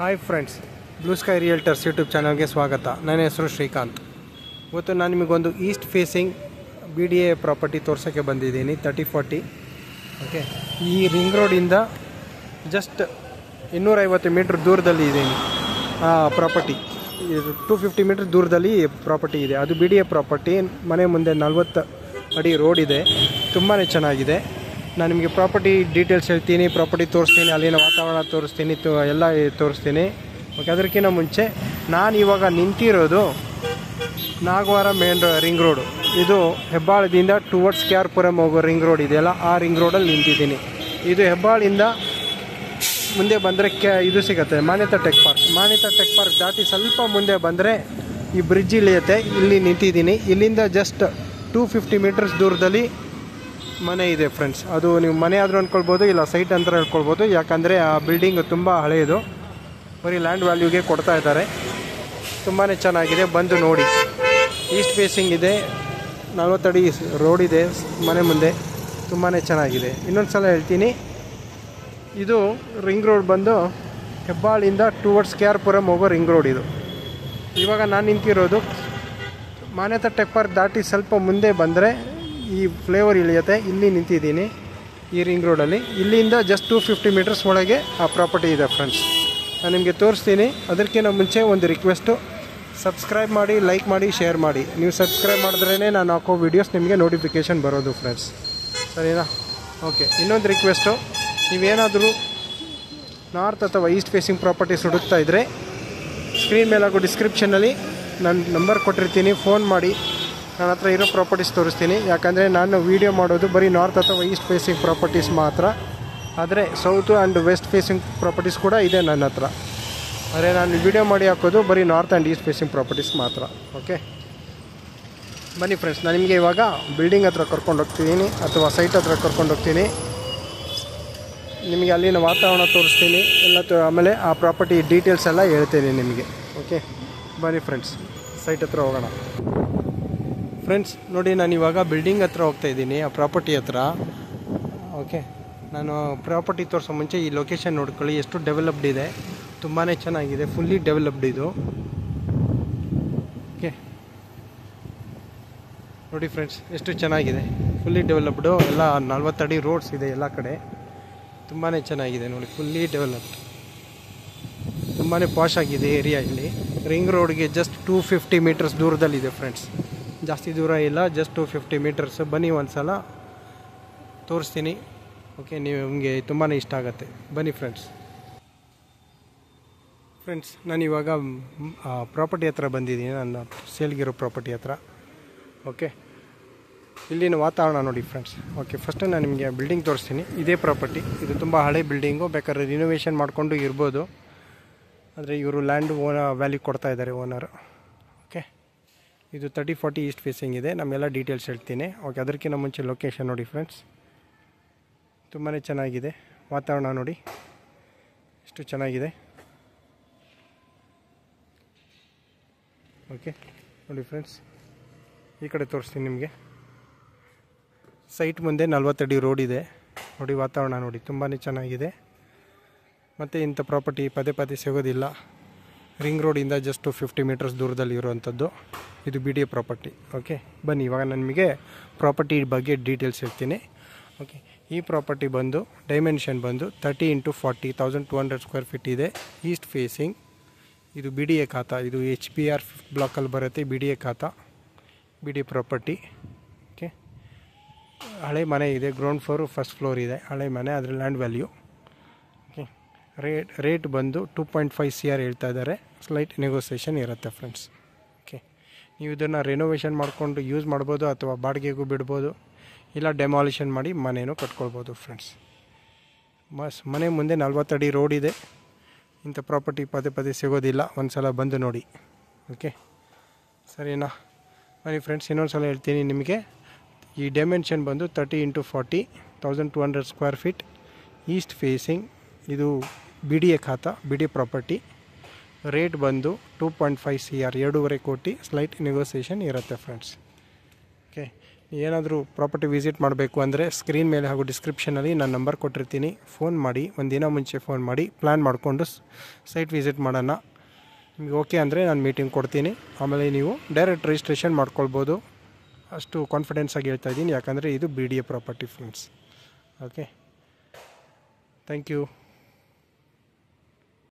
Hi friends, blue sky realtors YouTube ಚಾನಲ್ಗೆ ಸ್ವಾಗತ. ನನ್ನ ಹೆಸರು ಶ್ರೀಕಾಂತ್. ಇವತ್ತು ನಾನು ನಿಮಗೊಂದು ಈಸ್ಟ್ ಫೇಸಿಂಗ್ BDA ಪ್ರಾಪರ್ಟಿ ತೋರ್ಸೋಕ್ಕೆ ಬಂದಿದ್ದೀನಿ. 3040 ಓಕೆ. ಈ ರಿಂಗ್ ರೋಡಿಂದ ಜಸ್ಟ್ 250 ಮೀಟ್ರ್ ದೂರದಲ್ಲಿ ಇದ್ದೀನಿ ಪ್ರಾಪರ್ಟಿ. 250 ಮೀಟ್ರ್ ದೂರದಲ್ಲಿ ಪ್ರಾಪರ್ಟಿ ಇದೆ. ಅದು BDA ಪ್ರಾಪರ್ಟಿ. ಮನೆ ಮುಂದೆ 40 ಅಡಿ ರೋಡ್ ಇದೆ. ತುಂಬಾ ಚೆನ್ನಾಗಿದೆ. ನಾನು ನಿಮಗೆ ಪ್ರಾಪರ್ಟಿ ಡೀಟೇಲ್ಸ್ ಹೇಳ್ತೀನಿ, ಪ್ರಾಪರ್ಟಿ ತೋರಿಸ್ತೀನಿ, ಅಲ್ಲಿನ ವಾತಾವರಣ ತೋರಿಸ್ತೀನಿ, ಎಲ್ಲ ತೋರಿಸ್ತೀನಿ. ಓಕೆ. ಅದಕ್ಕಿಂತ ಮುಂಚೆ ನಾನು ಇವಾಗ ನಿಂತಿರೋದು ನಾಗವಾರ ಮೇನ್ ರಿಂಗ್ ರೋಡು. ಇದು ಹೆಬ್ಬಾಳದಿಂದ ಟುವರ್ಡ್ಸ್ KR ಪುರಂ ಹೋಗೋ ರಿಂಗ್ ರೋಡ್ ಇದೆಯಲ್ಲ, ಆ ರಿಂಗ್ ರೋಡಲ್ಲಿ ನಿಂತಿದ್ದೀನಿ. ಇದು ಹೆಬ್ಬಾಳಿಂದ ಮುಂದೆ ಬಂದರೆ ಇದು ಸಿಗುತ್ತೆ, ಮಾನ್ಯತಾ ಟೆಕ್ ಪಾರ್ಕ್. ಮಾನ್ಯತಾ ಟೆಕ್ ಪಾರ್ಕ್ ದಾಟಿ ಸ್ವಲ್ಪ ಮುಂದೆ ಬಂದರೆ ಈ ಬ್ರಿಡ್ಜ್ ಇಳಿಯುತ್ತೆ. ಇಲ್ಲಿ ನಿಂತಿದ್ದೀನಿ. ಇಲ್ಲಿಂದ ಜಸ್ಟ್ 250 ಮೀಟರ್ಸ್ ದೂರದಲ್ಲಿ ಮನೆ ಇದೆ ಫ್ರೆಂಡ್ಸ್. ಅದು ನೀವು ಮನೆ ಆದರೂ ಅಂದ್ಕೊಳ್ಬೋದು, ಇಲ್ಲ ಸೈಟ್ ಅಂತ ಹೇಳ್ಕೊಳ್ಬೋದು. ಯಾಕಂದರೆ ಆ ಬಿಲ್ಡಿಂಗ್ ತುಂಬ ಹಳೆಯದು, ಬರೀ ಲ್ಯಾಂಡ್ ವ್ಯಾಲ್ಯೂಗೆ ಕೊಡ್ತಾ ಇದ್ದಾರೆ. ತುಂಬಾ ಚೆನ್ನಾಗಿದೆ, ಬಂದು ನೋಡಿ. ಈಸ್ಟ್ ಫೇಸಿಂಗ್ ಇದೆ, 40 ಅಡಿ ರೋಡ್ ಇದೆ ಮನೆ ಮುಂದೆ. ತುಂಬಾ ಚೆನ್ನಾಗಿದೆ. ಇನ್ನೊಂದು ಸಲ ಹೇಳ್ತೀನಿ, ಇದು ರಿಂಗ್ ರೋಡ್ ಬಂದು ಹೆಬ್ಬಾಳಿಂದ ಟುವರ್ಡ್ಸ್ KR ಪುರಂ ಹೋಗೋ ರಿಂಗ್ ರೋಡ್ ಇದು. ಇವಾಗ ನಾನು ನಿಂತಿರೋದು ಮಾನ್ಯತಾ ಟೆಕ್ ಪಾರ್ಕ್ ದಾಟಿ ಸ್ವಲ್ಪ ಮುಂದೆ ಬಂದರೆ ಈ ಫ್ಲೇವರ್ ಇಳಿಯುತ್ತೆ. ಇಲ್ಲಿ ನಿಂತಿದ್ದೀನಿ ಈ ರಿಂಗ್ ರೋಡಲ್ಲಿ. ಇಲ್ಲಿಂದ ಜಸ್ಟ್ 250 ಮೀಟರ್ಸ್ ಒಳಗೆ ಆ ಪ್ರಾಪರ್ಟಿ ಇದೆ ಫ್ರೆಂಡ್ಸ್. ನಾನು ನಿಮಗೆ ತೋರಿಸ್ತೀನಿ. ಅದಕ್ಕಿಂತ ಮುಂಚೆ ಒಂದು ರಿಕ್ವೆಸ್ಟು, ಸಬ್ಸ್ಕ್ರೈಬ್ ಮಾಡಿ, ಲೈಕ್ ಮಾಡಿ, ಶೇರ್ ಮಾಡಿ. ನೀವು ಸಬ್ಸ್ಕ್ರೈಬ್ ಮಾಡಿದ್ರೇ ನಾನು ಹಾಕೋ ವೀಡಿಯೋಸ್ ನಿಮಗೆ ನೋಟಿಫಿಕೇಷನ್ ಬರೋದು ಫ್ರೆಂಡ್ಸ್. ಸರಿನಾ? ಓಕೆ. ಇನ್ನೊಂದು ರಿಕ್ವೆಸ್ಟು, ನೀವೇನಾದರೂ ನಾರ್ತ್ ಅಥವಾ ಈಸ್ಟ್ ಫೇಸಿಂಗ್ ಪ್ರಾಪರ್ಟೀಸ್ ಹುಡುಕ್ತಾ ಇದ್ದರೆ ಸ್ಕ್ರೀನ್ ಮೇಲೆ ಆಗೋ ಡಿಸ್ಕ್ರಿಪ್ಷನಲ್ಲಿ ನನ್ನ ನಂಬರ್ ಕೊಟ್ಟಿರ್ತೀನಿ, ಫೋನ್ ಮಾಡಿ. ನನ್ನ ಹತ್ರ ಇರೋ ಪ್ರಾಪರ್ಟೀಸ್ ತೋರಿಸ್ತೀನಿ. ಯಾಕಂದರೆ ನಾನು ವೀಡಿಯೋ ಮಾಡೋದು ಬರೀ ನಾರ್ತ್ ಅಥವಾ ಈಸ್ಟ್ ಫೇಸಿಂಗ್ ಪ್ರಾಪರ್ಟೀಸ್ ಮಾತ್ರ. ಆದರೆ south and west facing properties ಕೂಡ ಇದೆ ನನ್ನ ಹತ್ರ. ಆದರೆ ನಾನು ವೀಡಿಯೋ ಮಾಡಿ ಹಾಕೋದು ಬರೀ north and East facing properties ಮಾತ್ರ. ಓಕೆ, ಬನ್ನಿ ಫ್ರೆಂಡ್ಸ್. ನಾನು ನಿಮಗೆ ಇವಾಗ ಬಿಲ್ಡಿಂಗ್ ಹತ್ರ ಕರ್ಕೊಂಡು ಹೋಗ್ತೀನಿ ಅಥವಾ ಸೈಟ್ ಹತ್ರ ಕರ್ಕೊಂಡು ಹೋಗ್ತೀನಿ. ನಿಮಗೆ ಅಲ್ಲಿನ ವಾತಾವರಣ ತೋರಿಸ್ತೀನಿ ಎಲ್ಲ. ಆಮೇಲೆ ಆ ಪ್ರಾಪರ್ಟಿ ಡೀಟೇಲ್ಸ್ ಎಲ್ಲ ಹೇಳ್ತೀನಿ ನಿಮಗೆ. ಓಕೆ, ಬನ್ನಿ ಫ್ರೆಂಡ್ಸ್, ಸೈಟ್ ಹತ್ರ ಹೋಗೋಣ. ಫ್ರೆಂಡ್ಸ್ ನೋಡಿ, ನಾನು ಇವಾಗ ಬಿಲ್ಡಿಂಗ್ ಹತ್ರ ಹೋಗ್ತಾಯಿದ್ದೀನಿ, ಆ ಪ್ರಾಪರ್ಟಿ ಹತ್ರ. ಓಕೆ, ನಾನು ಪ್ರಾಪರ್ಟಿ ತೋರಿಸೋ ಮುಂಚೆ ಈ ಲೊಕೇಶನ್ ನೋಡ್ಕೊಳ್ಳಿ, ಎಷ್ಟು ಡೆವಲಪ್ಡ್ ಇದೆ. ತುಂಬಾ ಚೆನ್ನಾಗಿದೆ, ಫುಲ್ಲಿ ಡೆವಲಪ್ಡ್ ಇದು. ಓಕೆ ನೋಡಿ ಫ್ರೆಂಡ್ಸ್, ಎಷ್ಟು ಚೆನ್ನಾಗಿದೆ, ಫುಲ್ಲಿ ಡೆವಲಪ್ಡು. ಎಲ್ಲ 40 ಅಡಿ ರೋಡ್ಸ್ ಇದೆ ಎಲ್ಲ ಕಡೆ. ತುಂಬಾ ಚೆನ್ನಾಗಿದೆ ನೋಡಿ, ಫುಲ್ಲಿ ಡೆವಲಪ್ಡ್. ತುಂಬಾ ಪಾಶ್ ಆಗಿದೆ ಏರಿಯಾ. ಇಲ್ಲಿ ರಿಂಗ್ ರೋಡ್ಗೆ ಜಸ್ಟ್ 250 ಮೀಟರ್ಸ್ ದೂರದಲ್ಲಿದೆ ಫ್ರೆಂಡ್ಸ್. ಜಾಸ್ತಿ ದೂರ ಇಲ್ಲ, ಜಸ್ಟ್ 250 ಮೀಟರ್ಸ್. ಬನ್ನಿ ಒಂದು ಸಲ ತೋರಿಸ್ತೀನಿ. ಓಕೆ, ನಿಮಗೆ ತುಂಬಾ ಇಷ್ಟ ಆಗುತ್ತೆ. ಬನ್ನಿ ಫ್ರೆಂಡ್ಸ್. ನಾನು ಇವಾಗ ಪ್ರಾಪರ್ಟಿ ಹತ್ರ ಬಂದಿದ್ದೀನಿ, ನನ್ನ ಸೇಲ್ಗಿರೋ ಪ್ರಾಪರ್ಟಿ ಹತ್ರ. ಓಕೆ, ಇಲ್ಲಿನ ವಾತಾವರಣ ನೋಡಿ ಫ್ರೆಂಡ್ಸ್. ಓಕೆ, ಫಸ್ಟ್ ನಾನು ನಿಮಗೆ ಬಿಲ್ಡಿಂಗ್ ತೋರಿಸ್ತೀನಿ. ಇದೇ ಪ್ರಾಪರ್ಟಿ. ಇದು ತುಂಬ ಹಳೆ ಬಿಲ್ಡಿಂಗು, ಬೇಕಾದ್ರೆ ರಿನೋವೇಷನ್ ಮಾಡಿಕೊಂಡು ಇರ್ಬೋದು. ಆದರೆ ಇವರು ಲ್ಯಾಂಡ್ ವ್ಯಾಲ್ಯೂ ಕೊಡ್ತಾ ಇದ್ದಾರೆ ಓನರು. ಓಕೆ, ಇದು 3040 ಈಸ್ಟ್ ಫೇಸಿಂಗ್ ಇದೆ. ನಮ್ಮೆಲ್ಲ ಡೀಟೇಲ್ಸ್ ಹೇಳ್ತೀನಿ. ಓಕೆ, ಅದಕ್ಕಿಂತ ಮುಂಚೆ ಲೊಕೇಶನ್ ನೋಡಿ ಫ್ರೆಂಡ್ಸ್. ತುಂಬಾ ಚೆನ್ನಾಗಿದೆ, ವಾತಾವರಣ ನೋಡಿ ಎಷ್ಟು ಚೆನ್ನಾಗಿದೆ. ಓಕೆ ನೋಡಿ ಫ್ರೆಂಡ್ಸ್, ಈ ಕಡೆ ತೋರಿಸ್ತೀನಿ ನಿಮಗೆ. ಸೈಟ್ ಮುಂದೆ 40 ಅಡಿ ರೋಡ್ ಇದೆ ನೋಡಿ. ವಾತಾವರಣ ನೋಡಿ, ತುಂಬಾ ಚೆನ್ನಾಗಿದೆ. ಮತ್ತು ಇಂಥ ಪ್ರಾಪರ್ಟಿ ಪದೇ ಪದೇ ಸಿಗೋದಿಲ್ಲ. ರಿಂಗ್ ರೋಡಿಂದ ಜಸ್ಟ್ 50 ಮೀಟರ್ಸ್ ದೂರದಲ್ಲಿ ಇರುವಂಥದ್ದು. ಇದು BDA ಪ್ರಾಪರ್ಟಿ. ಓಕೆ, ಬನ್ನಿ ಇವಾಗ ನಾನು ನಿಮಗೆ ಪ್ರಾಪರ್ಟಿ ಬಗ್ಗೆ ಡೀಟೇಲ್ಸ್ ಹೇಳ್ತೀನಿ. ಓಕೆ, ಈ ಪ್ರಾಪರ್ಟಿ ಬಂದು ಡೈಮೆನ್ಷನ್ ಬಂದು 30 × 40 1200 ಸ್ಕ್ವೇರ್ ಫೀಟ್ ಇದೆ. East facing. ಇದು BDA ಖಾತಾ. ಇದು HBR ಬ್ಲಾಕಲ್ಲಿ ಬರುತ್ತೆ. BDA ಖಾತಾ, BDA ಪ್ರಾಪರ್ಟಿ. ಓಕೆ, ಹಳೆ ಮನೆ ಇದೆ. ಗ್ರೌಂಡ್ ಫ್ಲೋರು, ಫಸ್ಟ್ ಫ್ಲೋರ್ ಇದೆ. ಹಳೆ ಮನೆ, ಅದರ ಲ್ಯಾಂಡ್ ವ್ಯಾಲ್ಯೂ. ಓಕೆ, ರೇಟ್ ಬಂದು 2.5 CR ಹೇಳ್ತಾ ಇದ್ದಾರೆ. ಸ್ಲೈಟ್ ನೆಗೋಸಿಯೇಷನ್ ಇರುತ್ತೆ ಫ್ರೆಂಡ್ಸ್. ಓಕೆ, ನೀವು ಇದನ್ನು ರೆನೋವೇಷನ್ ಮಾಡಿಕೊಂಡು ಯೂಸ್ ಮಾಡ್ಬೋದು, ಅಥವಾ ಬಾಡಿಗೆಗೂ ಬಿಡ್ಬೋದು, ಇಲ್ಲ ಡೆಮಾಲಿಷನ್ ಮಾಡಿ ಮನೇನೂ ಕಟ್ಕೊಳ್ಬೋದು ಫ್ರೆಂಡ್ಸ್. ಮನೆ ಮುಂದೆ 40 ಅಡಿ ರೋಡ್ ಇದೆ. ಇಂಥ ಪ್ರಾಪರ್ಟಿ ಪದೇ ಪದೇ ಸಿಗೋದಿಲ್ಲ. ಒಂದು ಸಲ ಬಂದು ನೋಡಿ. ಓಕೆ, ಸರಿನಾ? ಬನ್ನಿ ಫ್ರೆಂಡ್ಸ್, ಇನ್ನೊಂದು ಸಲ ಹೇಳ್ತೀನಿ ನಿಮಗೆ. ಈ ಡೈಮೆನ್ಷನ್ ಬಂದು 30 × 40 1200 ಸ್ಕ್ವೇರ್ ಫೀಟ್. East facing. ಇದು BDA ಖಾತಾ, BDA ಪ್ರಾಪರ್ಟಿ. ರೇಟ್ ಬಂದು 2.5 CR, 2.5 ಕೋಟಿ. ಸ್ಲೈಟ್ ನೆಗೋಸಿಯೇಷನ್ ಇರುತ್ತೆ ಫ್ರೆಂಡ್ಸ್. ಓಕೆ, ಏನಾದರೂ ಪ್ರಾಪರ್ಟಿ ವಿಸಿಟ್ ಮಾಡಬೇಕು ಅಂದರೆ ಸ್ಕ್ರೀನ್ ಮೇಲೆ ಹಾಗೂ ಡಿಸ್ಕ್ರಿಪ್ಷನಲ್ಲಿ ನಾನು ನಂಬರ್ ಕೊಟ್ಟಿರ್ತೀನಿ, ಫೋನ್ ಮಾಡಿ, ಒಂದು ದಿನ ಮುಂಚೆ ಫೋನ್ ಮಾಡಿ ಪ್ಲ್ಯಾನ್ ಮಾಡಿಕೊಂಡು ಸೈಟ್ ವಿಸಿಟ್ ಮಾಡೋಣ. ನಿಮಗೆ ಓಕೆ ಅಂದರೆ ನಾನು ಮೀಟಿಂಗ್ ಕೊಡ್ತೀನಿ, ಆಮೇಲೆ ನೀವು ಡೈರೆಕ್ಟ್ ರಿಜಿಸ್ಟ್ರೇಷನ್ ಮಾಡ್ಕೊಳ್ಬೋದು. ಅಷ್ಟು ಕಾನ್ಫಿಡೆನ್ಸ್ ಆಗಿ ಹೇಳ್ತಾ ಇದ್ದೀನಿ, ಯಾಕಂದರೆ ಇದು BDA property friends. Okay, thank you.